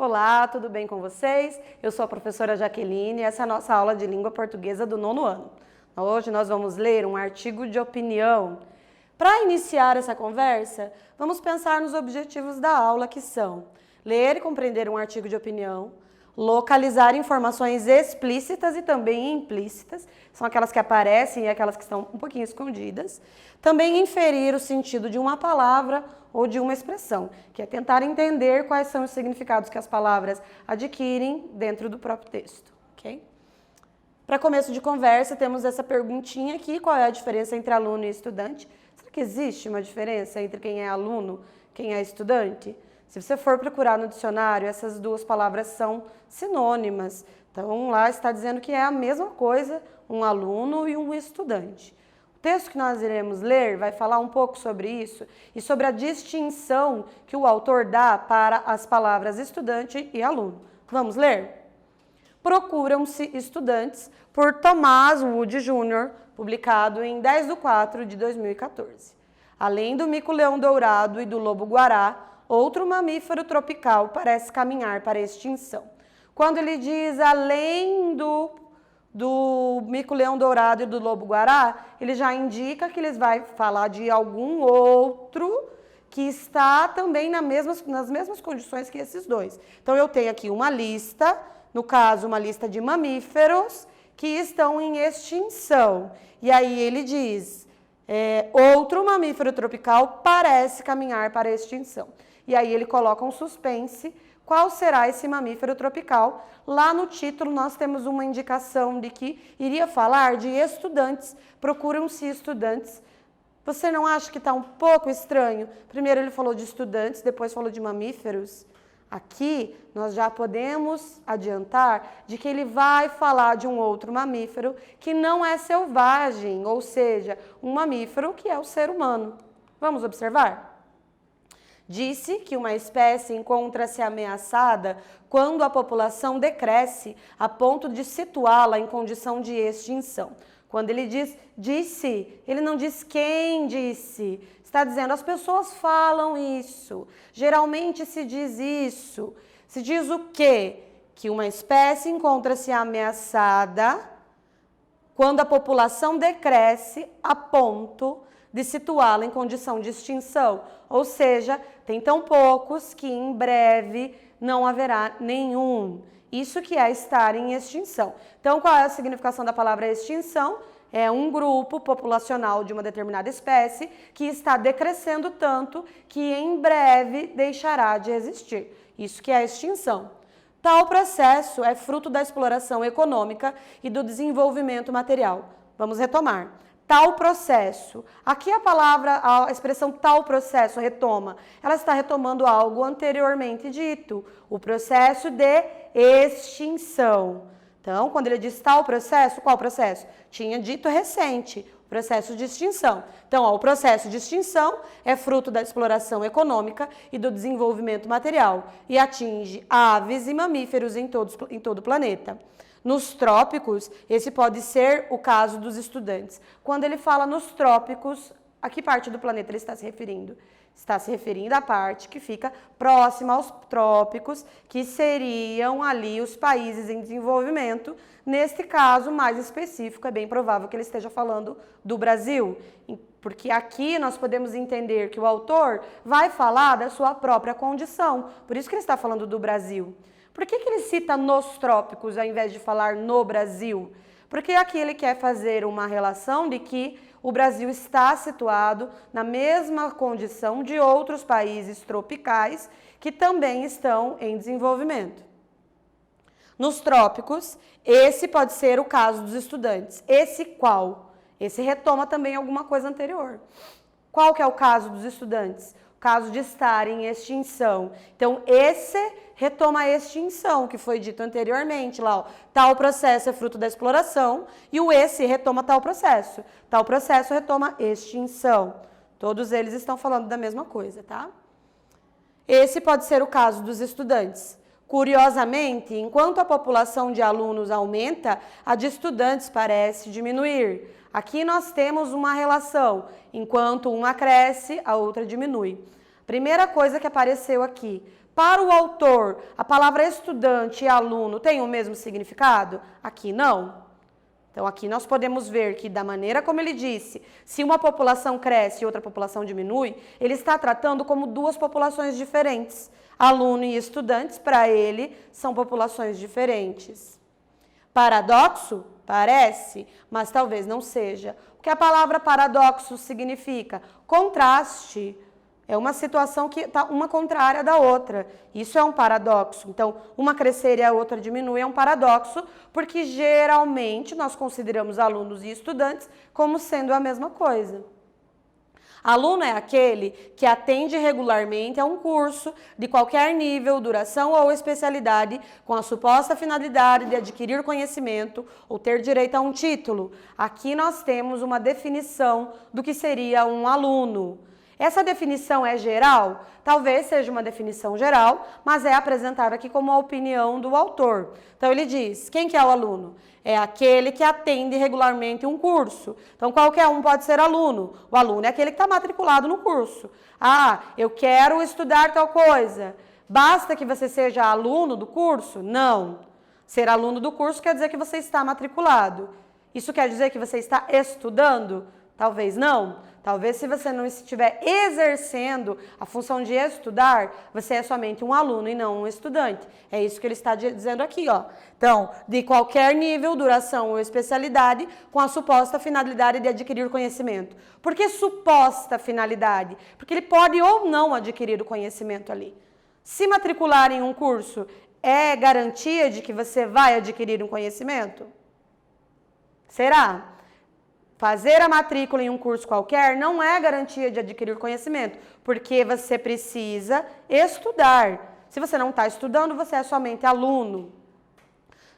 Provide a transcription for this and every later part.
Olá, tudo bem com vocês? Eu sou a professora Jaqueline e essa é a nossa aula de língua portuguesa do 9º ano. Hoje nós vamos ler um artigo de opinião. Para iniciar essa conversa, vamos pensar nos objetivos da aula, que são ler e compreender um artigo de opinião, localizar informações explícitas e também implícitas, são aquelas que aparecem e aquelas que estão um pouquinho escondidas, também inferir o sentido de uma palavra ou de uma expressão, que é tentar entender quais são os significados que as palavras adquirem dentro do próprio texto, ok? Para começo de conversa, temos essa perguntinha aqui, qual é a diferença entre aluno e estudante? Será que existe uma diferença entre quem é aluno e quem é estudante? Se você for procurar no dicionário, essas duas palavras são sinônimas. Então, lá está dizendo que é a mesma coisa, um aluno e um estudante. O texto que nós iremos ler vai falar um pouco sobre isso e sobre a distinção que o autor dá para as palavras estudante e aluno. Vamos ler? Procuram-se estudantes, por Thomas Wood Jr., publicado em 10/4/2014. Além do mico-leão dourado e do lobo-guará, outro mamífero tropical parece caminhar para a extinção. Quando ele diz além do mico-leão dourado e do lobo-guará, ele já indica que ele vai falar de algum outro que está também nas mesmas condições que esses dois. Então, eu tenho aqui uma lista, no caso, uma lista de mamíferos que estão em extinção. E aí ele diz, outro mamífero tropical parece caminhar para a extinção. E aí ele coloca um suspense, qual será esse mamífero tropical? Lá no título nós temos uma indicação de que iria falar de estudantes, procuram-se estudantes. Você não acha que está um pouco estranho? Primeiro ele falou de estudantes, depois falou de mamíferos. Aqui nós já podemos adiantar de que ele vai falar de um outro mamífero que não é selvagem, ou seja, um mamífero que é o ser humano. Vamos observar? Disse que uma espécie encontra-se ameaçada quando a população decresce a ponto de situá-la em condição de extinção. Quando ele diz disse, ele não diz quem disse. Está dizendo, as pessoas falam isso. Geralmente se diz isso. Se diz o quê? Que uma espécie encontra-se ameaçada quando a população decresce a ponto de situá-la em condição de extinção. Ou seja, tem tão poucos que em breve não haverá nenhum. Isso que é estar em extinção. Então, qual é a significação da palavra extinção? É um grupo populacional de uma determinada espécie que está decrescendo tanto que em breve deixará de existir. Isso que é a extinção. Tal processo é fruto da exploração econômica e do desenvolvimento material. Vamos retomar. Tal processo. Aqui a expressão tal processo retoma. Ela está retomando algo anteriormente dito. O processo de extinção. Então, quando ele diz tal processo, qual processo? Tinha dito recente, o processo de extinção. Então, o processo de extinção é fruto da exploração econômica e do desenvolvimento material e atinge aves e mamíferos em todo o planeta. Nos trópicos, esse pode ser o caso dos estudantes. Quando ele fala nos trópicos, a que parte do planeta ele está se referindo? Está se referindo à parte que fica próxima aos trópicos, que seriam ali os países em desenvolvimento. Neste caso mais específico, é bem provável que ele esteja falando do Brasil, porque aqui nós podemos entender que o autor vai falar da sua própria condição, por isso que ele está falando do Brasil. Por que ele cita nos trópicos ao invés de falar no Brasil? Porque aqui ele quer fazer uma relação de que o Brasil está situado na mesma condição de outros países tropicais que também estão em desenvolvimento. Nos trópicos, esse pode ser o caso dos estudantes. Esse qual? Esse retoma também alguma coisa anterior. Qual que é o caso dos estudantes? O caso de estar em extinção. Então, esse retoma a extinção, que foi dito anteriormente lá, ó, tal processo é fruto da exploração, e o esse retoma tal processo retoma extinção. Todos eles estão falando da mesma coisa, tá? Esse pode ser o caso dos estudantes. Curiosamente, enquanto a população de alunos aumenta, a de estudantes parece diminuir. Aqui nós temos uma relação, enquanto uma cresce, a outra diminui. Primeira coisa que apareceu aqui, Para o autor, a palavra estudante e aluno tem o mesmo significado? Aqui não. Então, aqui nós podemos ver que, da maneira como ele disse, se uma população cresce e outra população diminui, ele está tratando como duas populações diferentes. Aluno e estudantes, para ele, são populações diferentes. Paradoxo? Parece, mas talvez não seja. O que a palavra paradoxo significa? Contraste. É uma situação que está uma contrária da outra. Isso é um paradoxo. Então, uma crescer e a outra diminuir é um paradoxo, porque geralmente nós consideramos alunos e estudantes como sendo a mesma coisa. Aluno é aquele que atende regularmente a um curso de qualquer nível, duração ou especialidade, com a suposta finalidade de adquirir conhecimento ou ter direito a um título. Aqui nós temos uma definição do que seria um aluno. Essa definição é geral? Talvez seja uma definição geral, mas é apresentada aqui como a opinião do autor. Então ele diz, quem que é o aluno? É aquele que atende regularmente um curso. Então qualquer um pode ser aluno. O aluno é aquele que está matriculado no curso. Ah, eu quero estudar tal coisa. Basta que você seja aluno do curso? Não. Ser aluno do curso quer dizer que você está matriculado. Isso quer dizer que você está estudando? Talvez não. Talvez se você não estiver exercendo a função de estudar, você é somente um aluno e não um estudante. É isso que ele está dizendo aqui, ó. Então, de qualquer nível, duração ou especialidade, com a suposta finalidade de adquirir conhecimento. Por que suposta finalidade? Porque ele pode ou não adquirir o conhecimento ali. Se matricular em um curso é garantia de que você vai adquirir um conhecimento? Será? Fazer a matrícula em um curso qualquer não é garantia de adquirir conhecimento, porque você precisa estudar. Se você não está estudando, você é somente aluno.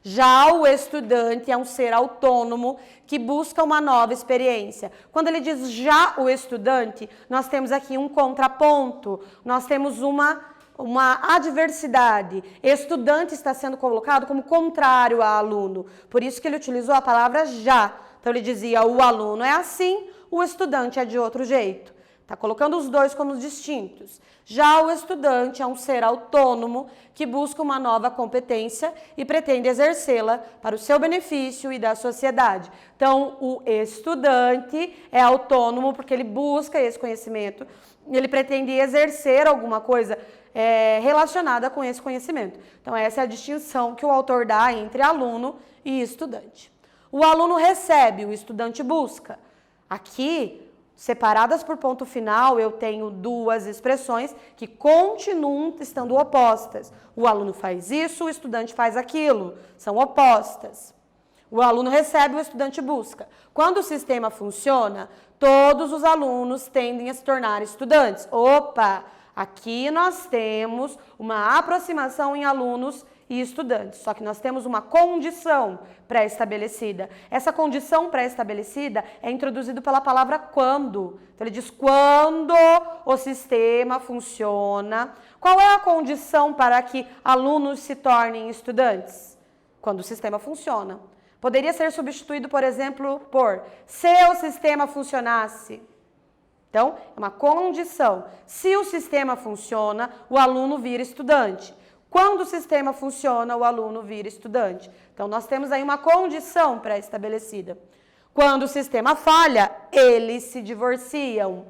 Já o estudante é um ser autônomo que busca uma nova experiência. Quando ele diz já o estudante, nós temos aqui um contraponto, nós temos uma adversidade. Estudante está sendo colocado como contrário a aluno. Por isso que ele utilizou a palavra já. Então ele dizia, o aluno é assim, o estudante é de outro jeito. Está colocando os dois como distintos. Já o estudante é um ser autônomo que busca uma nova competência e pretende exercê-la para o seu benefício e da sociedade. Então, o estudante é autônomo porque ele busca esse conhecimento, ele pretende exercer alguma coisa relacionada com esse conhecimento. Então, essa é a distinção que o autor dá entre aluno e estudante. O aluno recebe, o estudante busca. Aqui, separadas por ponto final, eu tenho duas expressões que continuam estando opostas. O aluno faz isso, o estudante faz aquilo. São opostas. O aluno recebe, o estudante busca. Quando o sistema funciona, todos os alunos tendem a se tornar estudantes. Opa! Aqui nós temos uma aproximação em alunos e estudantes, só que nós temos uma condição pré-estabelecida. Essa condição pré-estabelecida é introduzida pela palavra quando. Então ele diz quando o sistema funciona. Qual é a condição para que alunos se tornem estudantes? Quando o sistema funciona. Poderia ser substituído, por exemplo, por se o sistema funcionasse. Então, é uma condição. Se o sistema funciona, o aluno vira estudante. Quando o sistema funciona, o aluno vira estudante. Então, nós temos aí uma condição pré-estabelecida. Quando o sistema falha, eles se divorciam.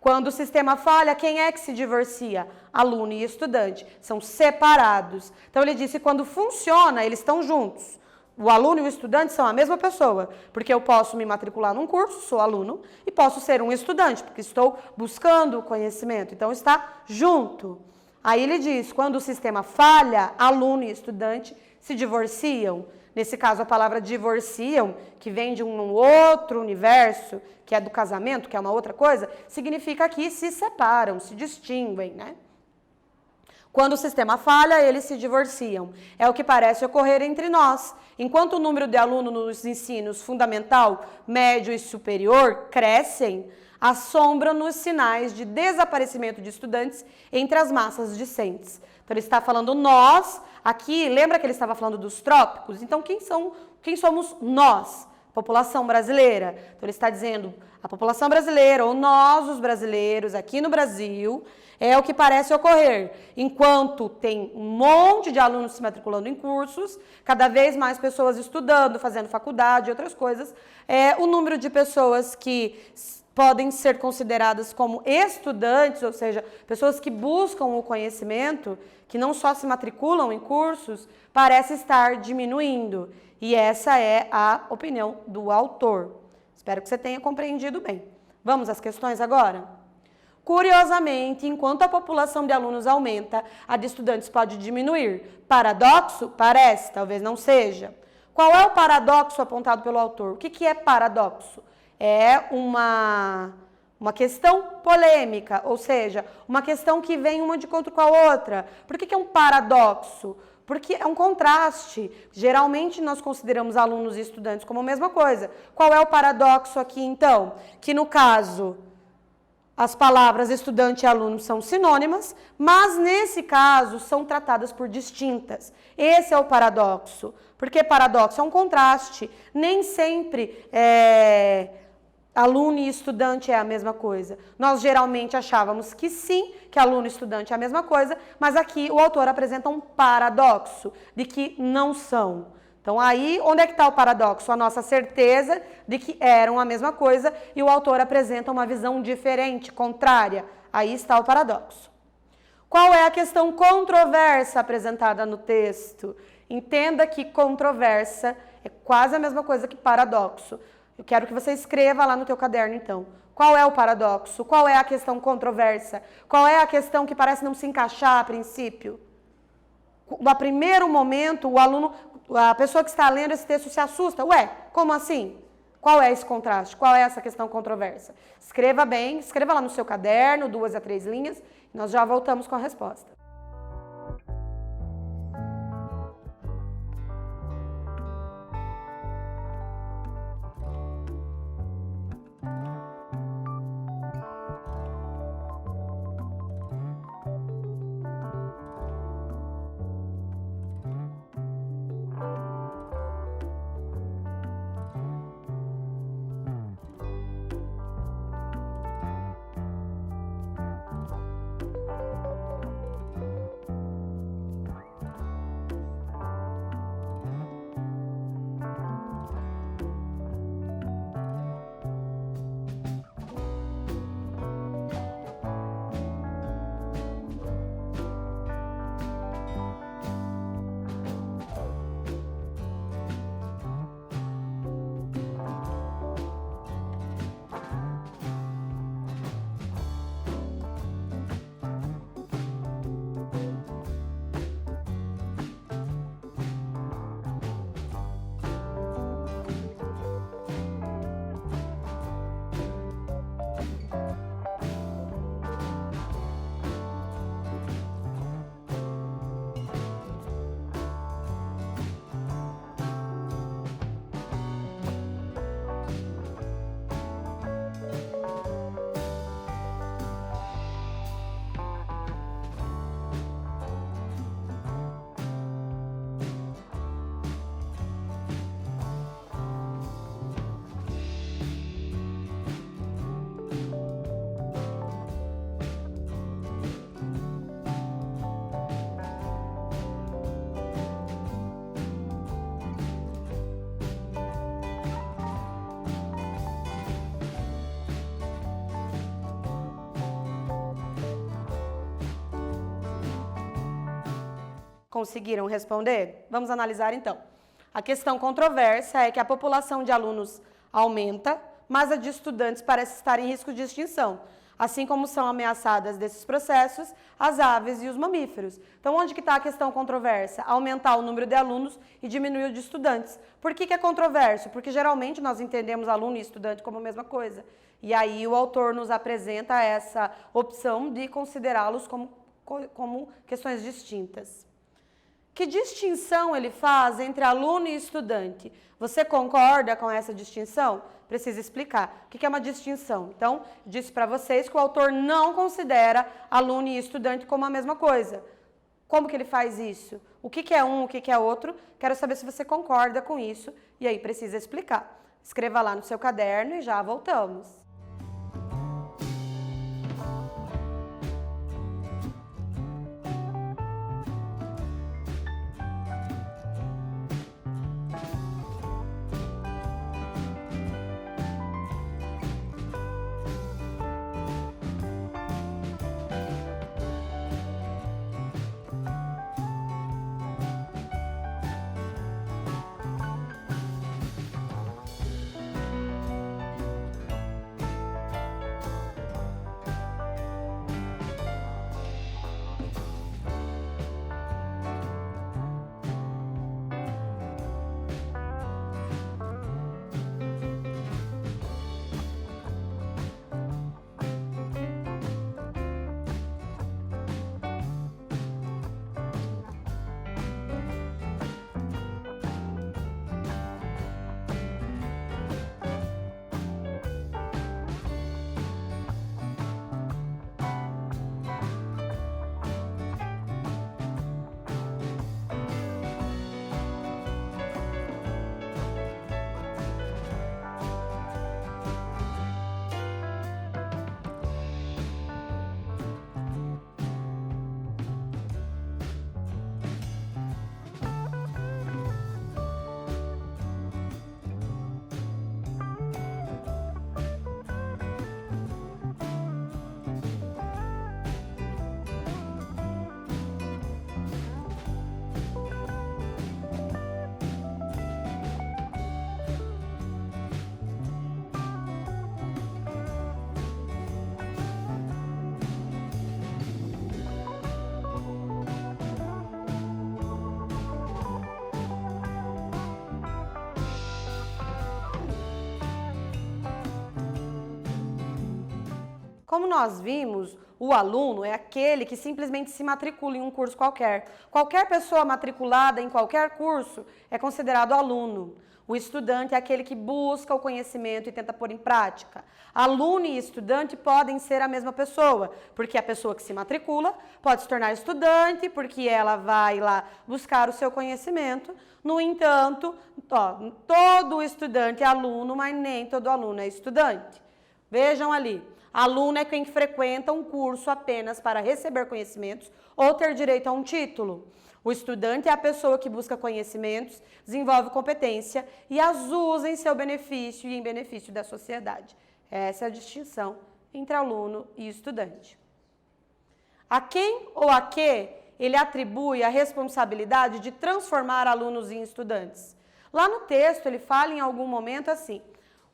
Quando o sistema falha, quem é que se divorcia? Aluno e estudante. São separados. Então, ele disse que quando funciona, eles estão juntos. O aluno e o estudante são a mesma pessoa, porque eu posso me matricular num curso, sou aluno, e posso ser um estudante, porque estou buscando o conhecimento. Então, está junto. Aí ele diz, quando o sistema falha, aluno e estudante se divorciam. Nesse caso, a palavra divorciam, que vem de um outro universo, que é do casamento, que é uma outra coisa, significa que se separam, se distinguem, né? Quando o sistema falha, eles se divorciam. É o que parece ocorrer entre nós. Enquanto o número de alunos nos ensinos fundamental, médio e superior crescem, assombram-nos sinais de desaparecimento de estudantes entre as massas discentes. Então, ele está falando nós, aqui, lembra que ele estava falando dos trópicos? Então, quem somos nós? População brasileira. Então, ele está dizendo a população brasileira, ou nós, os brasileiros, aqui no Brasil, é o que parece ocorrer. Enquanto tem um monte de alunos se matriculando em cursos, cada vez mais pessoas estudando, fazendo faculdade e outras coisas, o número de pessoas que podem ser consideradas como estudantes, ou seja, pessoas que buscam o conhecimento, que não só se matriculam em cursos, parece estar diminuindo. E essa é a opinião do autor. Espero que você tenha compreendido bem. Vamos às questões agora? Curiosamente, enquanto a população de alunos aumenta, a de estudantes pode diminuir. Paradoxo? Parece, talvez não seja. Qual é o paradoxo apontado pelo autor? O que é paradoxo? É uma questão polêmica, ou seja, uma questão que vem uma de encontro com a outra. Por que é um paradoxo? Porque é um contraste. Geralmente nós consideramos alunos e estudantes como a mesma coisa. Qual é o paradoxo aqui, então? Que no caso, as palavras estudante e aluno são sinônimas, mas nesse caso são tratadas por distintas. Esse é o paradoxo. Porque paradoxo é um contraste. Nem sempre aluno e estudante é a mesma coisa. Nós geralmente achávamos que sim, que aluno e estudante é a mesma coisa, mas aqui o autor apresenta um paradoxo de que não são. Então aí, onde é que está o paradoxo? A nossa certeza de que eram a mesma coisa e o autor apresenta uma visão diferente, contrária. Aí está o paradoxo. Qual é a questão controversa apresentada no texto? Entenda que controversa é quase a mesma coisa que paradoxo. Eu quero que você escreva lá no teu caderno, então. Qual é o paradoxo? Qual é a questão controversa? Qual é a questão que parece não se encaixar a princípio? No primeiro momento, o aluno, a pessoa que está lendo esse texto se assusta. Ué, como assim? Qual é esse contraste? Qual é essa questão controversa? Escreva bem, escreva lá no seu caderno, 2 a 3 linhas, e nós já voltamos com a resposta. Conseguiram responder? Vamos analisar então. A questão controversa é que a população de alunos aumenta, mas a de estudantes parece estar em risco de extinção, assim como são ameaçadas desses processos as aves e os mamíferos. Então, onde que está a questão controversa? Aumentar o número de alunos e diminuir o de estudantes. Por que é controverso? Porque geralmente nós entendemos aluno e estudante como a mesma coisa. E aí o autor nos apresenta essa opção de considerá-los como questões distintas. Que distinção ele faz entre aluno e estudante? Você concorda com essa distinção? Precisa explicar. O que é uma distinção? Então, disse para vocês que o autor não considera aluno e estudante como a mesma coisa. Como que ele faz isso? O que é um, o que é outro? Quero saber se você concorda com isso e aí precisa explicar. Escreva lá no seu caderno e já voltamos. Como nós vimos, o aluno é aquele que simplesmente se matricula em um curso qualquer. Qualquer pessoa matriculada em qualquer curso é considerado aluno. O estudante é aquele que busca o conhecimento e tenta pôr em prática. Aluno e estudante podem ser a mesma pessoa, porque a pessoa que se matricula pode se tornar estudante, porque ela vai lá buscar o seu conhecimento. No entanto, todo estudante é aluno, mas nem todo aluno é estudante. Vejam ali. Aluno é quem frequenta um curso apenas para receber conhecimentos ou ter direito a um título. O estudante é a pessoa que busca conhecimentos, desenvolve competência e as usa em seu benefício e em benefício da sociedade. Essa é a distinção entre aluno e estudante. A quem ou a que ele atribui a responsabilidade de transformar alunos em estudantes? Lá no texto ele fala em algum momento assim: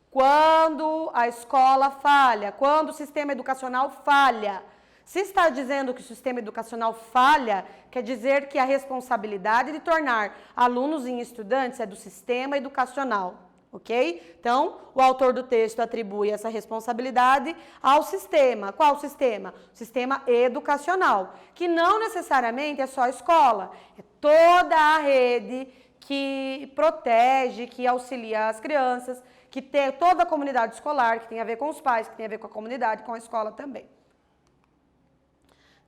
quando a escola falha, quando o sistema educacional falha. Se está dizendo que o sistema educacional falha, quer dizer que a responsabilidade de tornar alunos em estudantes é do sistema educacional, ok? Então, o autor do texto atribui essa responsabilidade ao sistema. Qual sistema? O sistema educacional, que não necessariamente é só a escola, é toda a rede que protege, que auxilia as crianças, que tem toda a comunidade escolar, que tem a ver com os pais, que tem a ver com a comunidade, com a escola também.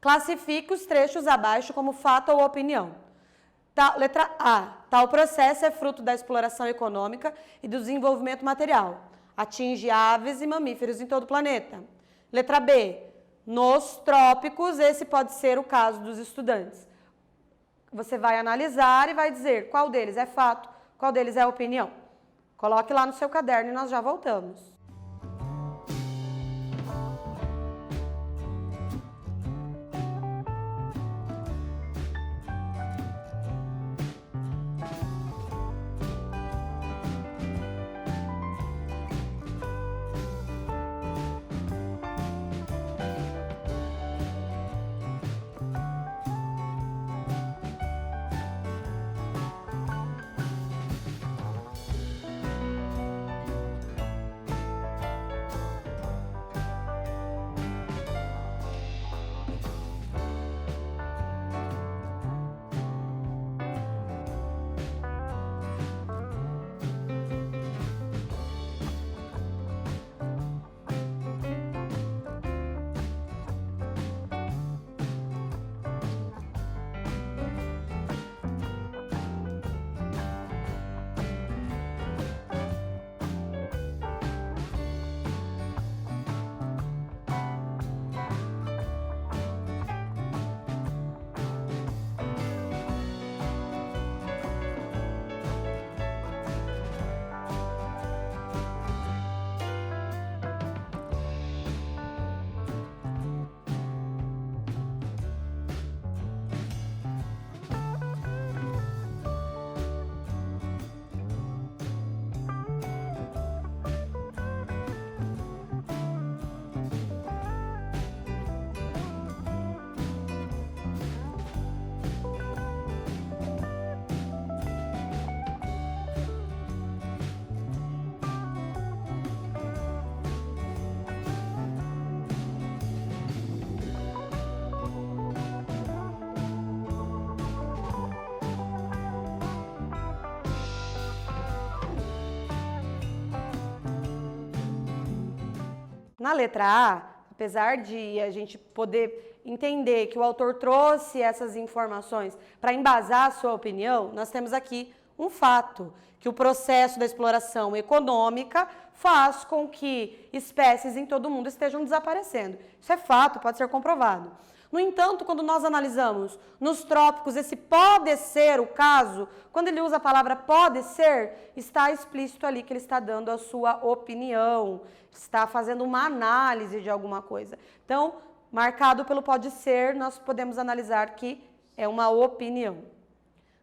Classifique os trechos abaixo como fato ou opinião. Letra A. Tal processo é fruto da exploração econômica e do desenvolvimento material. Atinge aves e mamíferos em todo o planeta. Letra B. Nos trópicos, esse pode ser o caso dos estudantes. Você vai analisar e vai dizer qual deles é fato, qual deles é opinião. Coloque lá no seu caderno e nós já voltamos. Na letra A, apesar de a gente poder entender que o autor trouxe essas informações para embasar a sua opinião, nós temos aqui um fato, que o processo da exploração econômica faz com que espécies em todo o mundo estejam desaparecendo. Isso é fato, pode ser comprovado. No entanto, quando nós analisamos nos trópicos esse pode ser o caso, quando ele usa a palavra pode ser, está explícito ali que ele está dando a sua opinião, está fazendo uma análise de alguma coisa. Então, marcado pelo pode ser, nós podemos analisar que é uma opinião.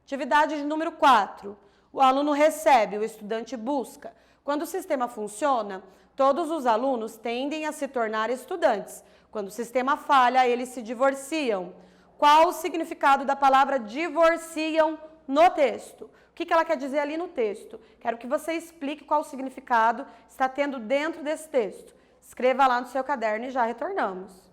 Atividade de número 4. O aluno recebe, o estudante busca. Quando o sistema funciona, todos os alunos tendem a se tornar estudantes. Quando o sistema falha, eles se divorciam. Qual o significado da palavra divorciam no texto? O que ela quer dizer ali no texto? Quero que você explique qual o significado está tendo dentro desse texto. Escreva lá no seu caderno e já retornamos.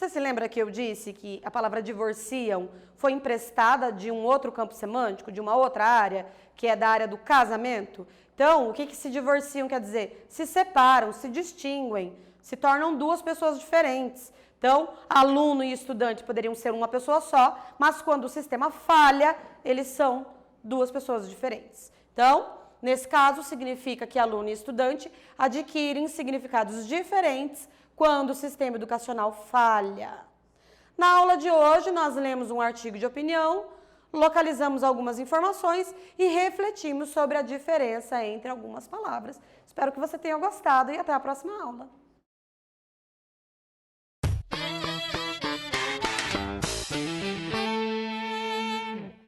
Você se lembra que eu disse que a palavra divorciam foi emprestada de um outro campo semântico, de uma outra área, que é da área do casamento? Então, o que se divorciam quer dizer? Se separam, se distinguem, se tornam duas pessoas diferentes. Então, aluno e estudante poderiam ser uma pessoa só, mas quando o sistema falha, eles são duas pessoas diferentes. Então, nesse caso, significa que aluno e estudante adquirem significados diferentes quando o sistema educacional falha. Na aula de hoje, nós lemos um artigo de opinião, localizamos algumas informações e refletimos sobre a diferença entre algumas palavras. Espero que você tenha gostado e até a próxima aula.